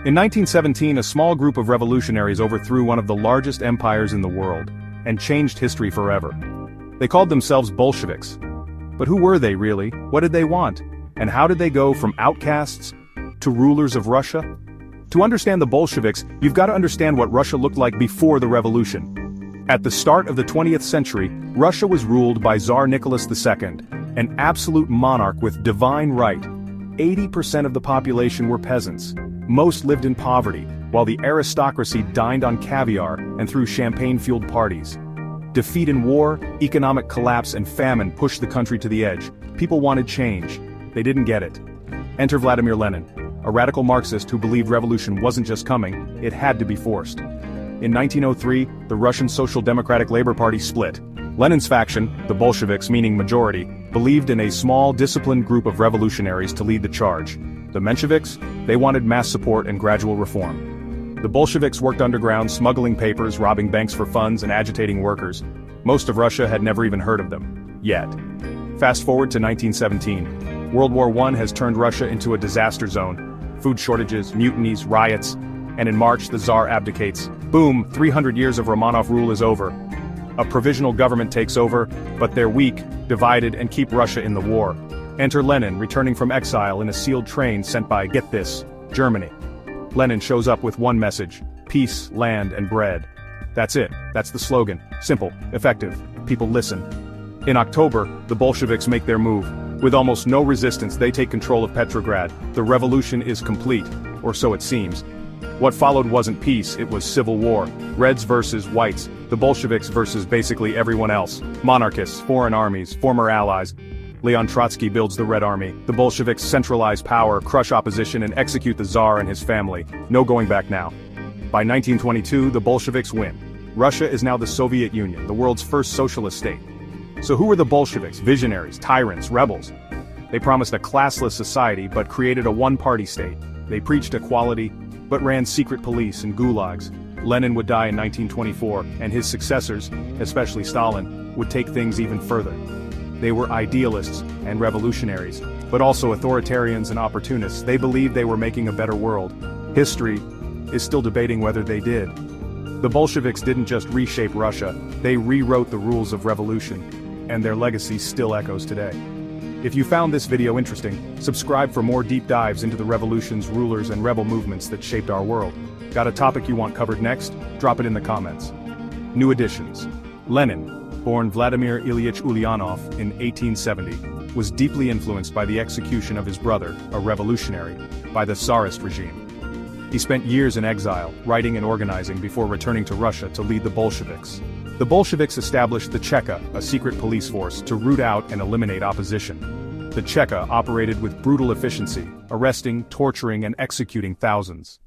In 1917, a small group of revolutionaries overthrew one of the largest empires in the world, and changed history forever. They called themselves Bolsheviks. But who were they really? What did they want? And how did they go from outcasts to rulers of Russia? To understand the Bolsheviks, you've got to understand what Russia looked like before the revolution. At the start of the 20th century, Russia was ruled by Tsar Nicholas II, an absolute monarch with divine right. 80% of the population were peasants. Most lived in poverty, while the aristocracy dined on caviar and threw champagne-fueled parties. Defeat in war, economic collapse and famine pushed the country to the edge. People wanted change. They didn't get it. Enter Vladimir Lenin, a radical Marxist who believed revolution wasn't just coming, it had to be forced. In 1903, the Russian Social Democratic Labor Party split. Lenin's faction, the Bolsheviks meaning majority, believed in a small, disciplined group of revolutionaries to lead the charge. The Mensheviks, they wanted mass support and gradual reform. The Bolsheviks worked underground, smuggling papers, robbing banks for funds, and agitating workers. Most of Russia had never even heard of them. Yet. Fast forward to 1917. World War I has turned Russia into a disaster zone. Food shortages, mutinies, riots, and in March the Tsar abdicates. Boom, 300 years of Romanov rule is over. A provisional government takes over, but they're weak, divided, and keep Russia in the war. Enter Lenin, returning from exile in a sealed train sent by, get this, Germany. Lenin shows up with one message: peace, land, and bread. That's it, that's the slogan. Simple, effective, people listen. In October, the Bolsheviks make their move. With almost no resistance, they take control of Petrograd. The revolution is complete, or so it seems. What followed wasn't peace, it was civil war. Reds versus whites, the Bolsheviks versus basically everyone else. Monarchists, foreign armies, former allies. Leon Trotsky builds the Red Army. The Bolsheviks centralize power, crush opposition, and execute the Tsar and his family. No going back now. By 1922, the Bolsheviks win. Russia is now the Soviet Union, the world's first socialist state. So who were the Bolsheviks? Visionaries, tyrants, rebels? They promised a classless society but created a one-party state. They preached equality, but ran secret police and gulags. Lenin would die in 1924, and his successors, especially Stalin, would take things even further. They were idealists and revolutionaries, but also authoritarians and opportunists. They believed they were making a better world. History is still debating whether they did. The Bolsheviks didn't just reshape Russia, they rewrote the rules of revolution, and their legacy still echoes today. If you found this video interesting, subscribe for more deep dives into the revolutions, rulers, and rebel movements that shaped our world. Got a topic you want covered next? Drop it in the comments. New additions. Lenin, born Vladimir Ilyich Ulyanov in 1870, was deeply influenced by the execution of his brother, a revolutionary, by the Tsarist regime. He spent years in exile, writing and organizing before returning to Russia to lead the Bolsheviks. The Bolsheviks established the Cheka, a secret police force, to root out and eliminate opposition. The Cheka operated with brutal efficiency, arresting, torturing, and executing thousands.